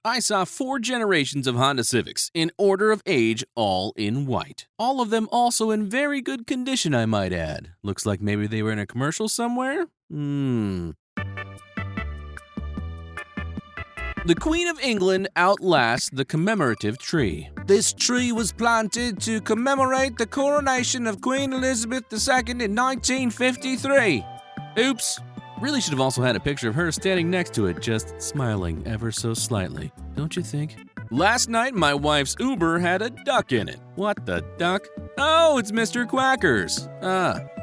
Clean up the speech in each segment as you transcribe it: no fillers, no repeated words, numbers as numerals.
I saw 4 generations of Honda Civics, in order of age, all in white. All of them also in very good condition, I might add. Looks like maybe they were in a commercial somewhere? The Queen of England outlasts the commemorative tree. This tree was planted to commemorate the coronation of Queen Elizabeth II in 1953. Oops. Really should have also had a picture of her standing next to it, just smiling ever so slightly, don't you think? Last night, my wife's Uber had a duck in it. What the duck? Oh, it's Mr. Quackers.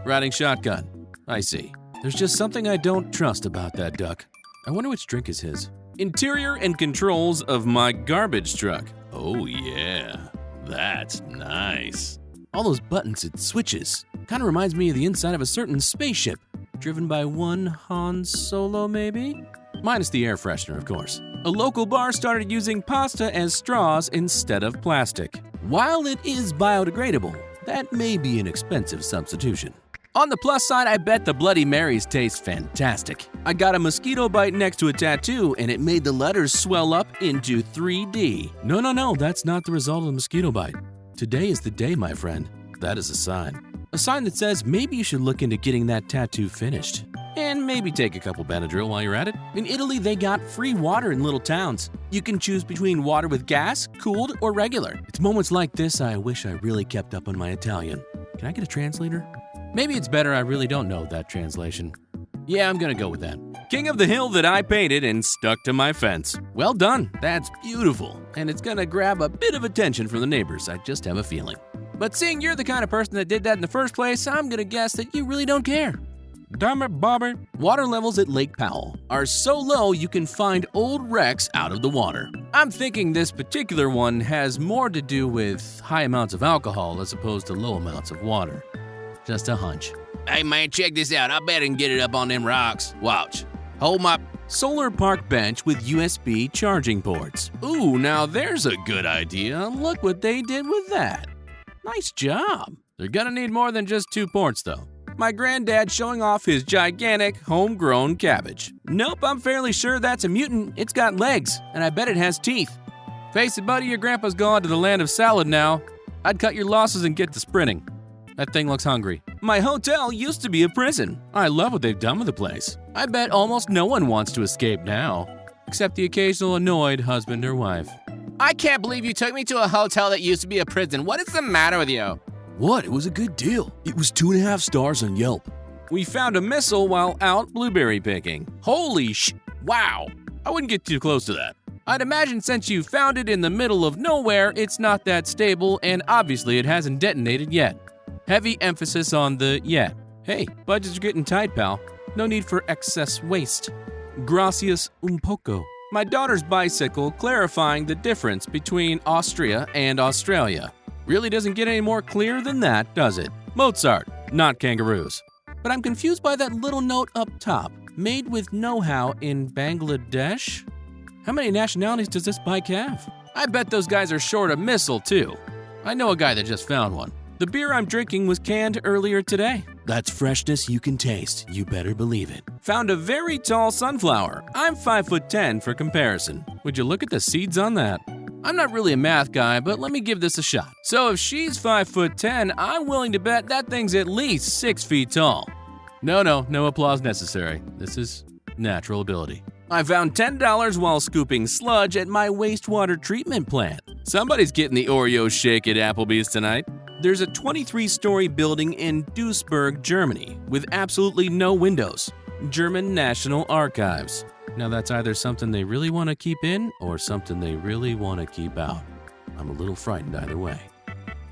Riding shotgun. I see. There's just something I don't trust about that duck. I wonder which drink is his. Interior and controls of my garbage truck. Oh yeah, that's nice. All those buttons and switches. Kind of reminds me of the inside of a certain spaceship. Driven by one Han Solo, maybe? Minus the air freshener, of course. A local bar started using pasta as straws instead of plastic. While it is biodegradable, that may be an expensive substitution. On the plus side, I bet the Bloody Marys taste fantastic. I got a mosquito bite next to a tattoo, and it made the letters swell up into 3D. No, that's not the result of the mosquito bite. Today is the day, my friend. That is a sign. A sign that says maybe you should look into getting that tattoo finished. And maybe take a couple Benadryl while you're at it. In Italy, they got free water in little towns. You can choose between water with gas, cooled, or regular. It's moments like this I wish I really kept up on my Italian. Can I get a translator? Maybe it's better I really don't know that translation. Yeah, I'm gonna go with that. King of the hill that I painted and stuck to my fence. Well done, that's beautiful. And it's gonna grab a bit of attention from the neighbors, I just have a feeling. But seeing you're the kind of person that did that in the first place, I'm gonna guess that you really don't care. Damn it, Bobby. Water levels at Lake Powell are so low you can find old wrecks out of the water. I'm thinking this particular one has more to do with high amounts of alcohol as opposed to low amounts of water. Just a hunch. Hey man, check this out. I bet I can get it up on them rocks. Watch. Hold my solar park bench with USB charging ports. Ooh, now there's a good idea. Look what they did with that. Nice job. They're gonna need more than just 2 ports though. My granddad showing off his gigantic homegrown cabbage. Nope, I'm fairly sure that's a mutant. It's got legs, and I bet it has teeth. Face it, buddy, your grandpa's gone to the land of salad now. I'd cut your losses and get to sprinting. That thing looks hungry. My hotel used to be a prison. I love what they've done with the place. I bet almost no one wants to escape now, except the occasional annoyed husband or wife. I can't believe you took me to a hotel that used to be a prison. What is the matter with you? What? It was a good deal. It was 2.5 stars on Yelp. We found a missile while out blueberry picking. Holy wow. I wouldn't get too close to that. I'd imagine since you found it in the middle of nowhere, it's not that stable, and obviously it hasn't detonated yet. Heavy emphasis on the yet. Hey, budgets are getting tight, pal. No need for excess waste. Gracias un poco. My daughter's bicycle clarifying the difference between Austria and Australia. Really doesn't get any more clear than that, does it? Mozart, not kangaroos. But I'm confused by that little note up top. Made with know-how in Bangladesh? How many nationalities does this bike have? I bet those guys are short a missile, too. I know a guy that just found one. The beer I'm drinking was canned earlier today. That's freshness you can taste, you better believe it. Found a very tall sunflower. I'm 5'10" for comparison. Would you look at the seeds on that? I'm not really a math guy, but let me give this a shot. So if she's 5'10", I'm willing to bet that thing's at least 6 feet tall. No applause necessary. This is natural ability. I found $10 while scooping sludge at my wastewater treatment plant. Somebody's getting the Oreo shake at Applebee's tonight. There's a 23-story building in Duisburg, Germany, with absolutely no windows. German National Archives. Now that's either something they really want to keep in or something they really want to keep out. I'm a little frightened either way.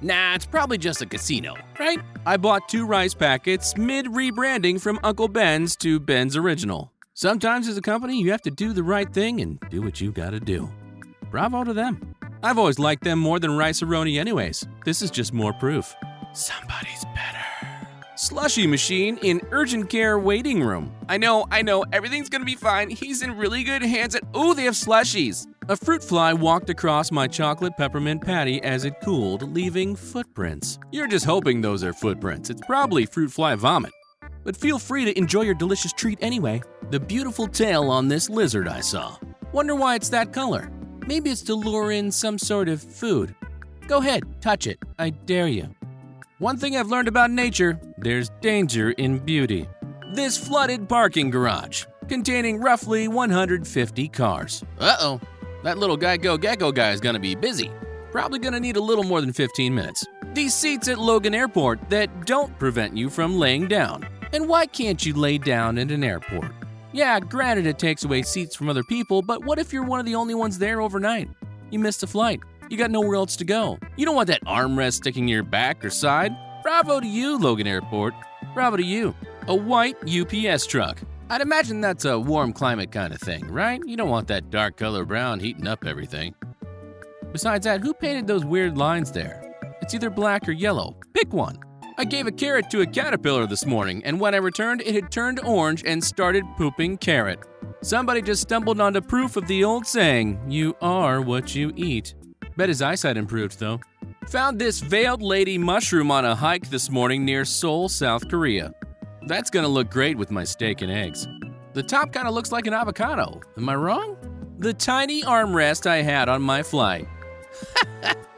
Nah, it's probably just a casino, right? I bought 2 rice packets mid-rebranding from Uncle Ben's to Ben's Original. Sometimes as a company, you have to do the right thing and do what you gotta do. Bravo to them. I've always liked them more than Rice-A-Roni anyways. This is just more proof. Somebody's better. Slushee machine in urgent care waiting room. I know, everything's gonna be fine. He's in really good hands at— ooh, they have slushies. A fruit fly walked across my chocolate peppermint patty as it cooled, leaving footprints. You're just hoping those are footprints. It's probably fruit fly vomit. But feel free to enjoy your delicious treat anyway. The beautiful tail on this lizard I saw. Wonder why it's that color. Maybe it's to lure in some sort of food. Go ahead, touch it. I dare you. One thing I've learned about nature, there's danger in beauty. This flooded parking garage, containing roughly 150 cars. Uh-oh, that little Geico Gecko guy is gonna be busy. Probably gonna need a little more than 15 minutes. These seats at Logan Airport that don't prevent you from laying down. And why can't you lay down at an airport? Yeah, granted it takes away seats from other people, but what if you're one of the only ones there overnight? You missed a flight. You got nowhere else to go. You don't want that armrest sticking in your back or side. Bravo to you, Logan Airport. Bravo to you. A white UPS truck. I'd imagine that's a warm climate kind of thing, right? You don't want that dark color brown heating up everything. Besides that, who painted those weird lines there? It's either black or yellow. Pick one. I gave a carrot to a caterpillar this morning, and when I returned, it had turned orange and started pooping carrot. Somebody just stumbled onto proof of the old saying, you are what you eat. Bet his eyesight improved, though. Found this veiled lady mushroom on a hike this morning near Seoul, South Korea. That's gonna look great with my steak and eggs. The top kinda looks like an avocado. Am I wrong? The tiny armrest I had on my flight.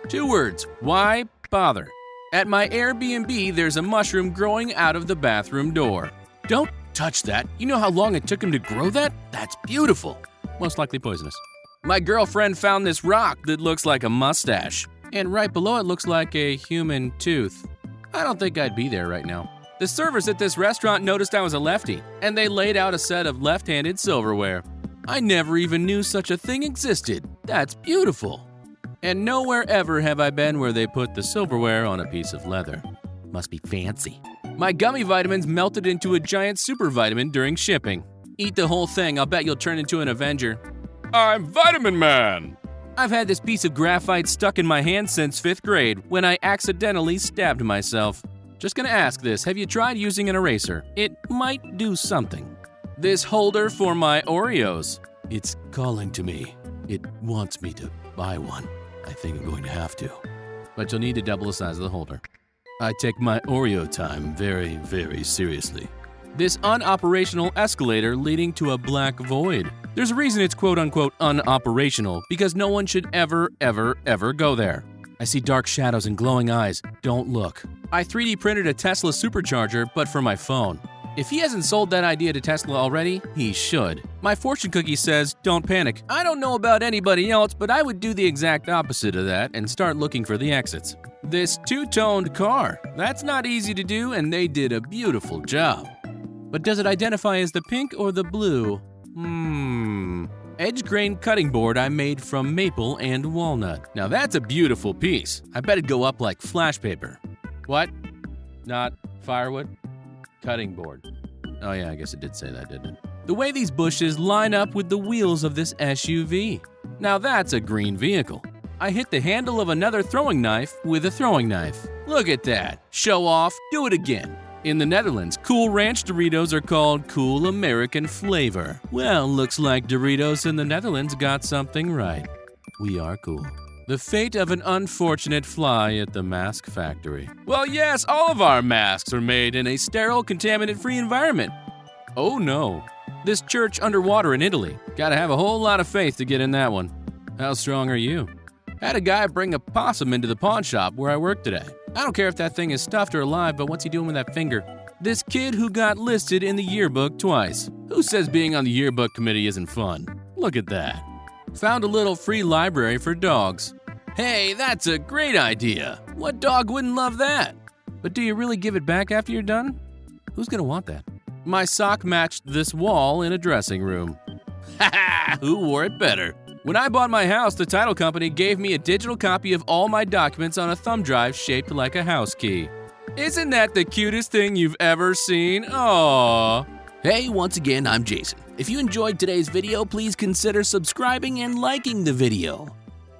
2 words. Why bother? At my Airbnb, there's a mushroom growing out of the bathroom door. Don't touch that. You know how long it took him to grow that? That's beautiful. Most likely poisonous. My girlfriend found this rock that looks like a mustache. And right below it looks like a human tooth. I don't think I'd be there right now. The servers at this restaurant noticed I was a lefty, and they laid out a set of left-handed silverware. I never even knew such a thing existed. That's beautiful. And nowhere ever have I been where they put the silverware on a piece of leather. Must be fancy. My gummy vitamins melted into a giant super vitamin during shipping. Eat the whole thing, I'll bet you'll turn into an Avenger. I'm Vitamin Man! I've had this piece of graphite stuck in my hand since 5th grade when I accidentally stabbed myself. Just gonna ask this, have you tried using an eraser? It might do something. This holder for my Oreos. It's calling to me. It wants me to buy one. I think I'm going to have to. But you'll need to double the size of the holder. I take my Oreo time very, very seriously. This unoperational escalator leading to a black void. There's a reason it's quote-unquote unoperational, because no one should ever go there. I see dark shadows and glowing eyes. Don't look. I 3D printed a Tesla supercharger, but for my phone. If he hasn't sold that idea to Tesla already, he should. My fortune cookie says, don't panic. I don't know about anybody else, but I would do the exact opposite of that and start looking for the exits. This two-toned car. That's not easy to do, and they did a beautiful job. But does it identify as the pink or the blue? Edge grain cutting board I made from maple and walnut. Now that's a beautiful piece. I bet it'd go up like flash paper. What? Not firewood? Cutting board. Oh yeah, I guess it did say that, didn't it? The way these bushes line up with the wheels of this SUV. Now that's a green vehicle. I hit the handle of another throwing knife with a throwing knife. Look at that. Show off, do it again. In the Netherlands, Cool Ranch Doritos are called Cool American Flavor. Well, looks like Doritos in the Netherlands got something right. We are cool. The fate of an unfortunate fly at the mask factory. Well, yes, all of our masks are made in a sterile, contaminant-free environment. Oh no. This church underwater in Italy. Gotta have a whole lot of faith to get in that one. How strong are you? Had a guy bring a possum into the pawn shop where I work today. I don't care if that thing is stuffed or alive, but what's he doing with that finger? This kid who got listed in the yearbook twice. Who says being on the yearbook committee isn't fun? Look at that. Found a little free library for dogs. Hey, that's a great idea. What dog wouldn't love that? But do you really give it back after you're done? Who's gonna want that? My sock matched this wall in a dressing room. Haha, who wore it better? When I bought my house, the title company gave me a digital copy of all my documents on a thumb drive shaped like a house key. Isn't that the cutest thing you've ever seen? Aww. Hey, once again, I'm Jason. If you enjoyed today's video, please consider subscribing and liking the video.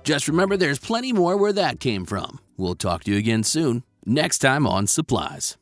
Just remember there's plenty more where that came from. We'll talk to you again soon, next time on Supplies.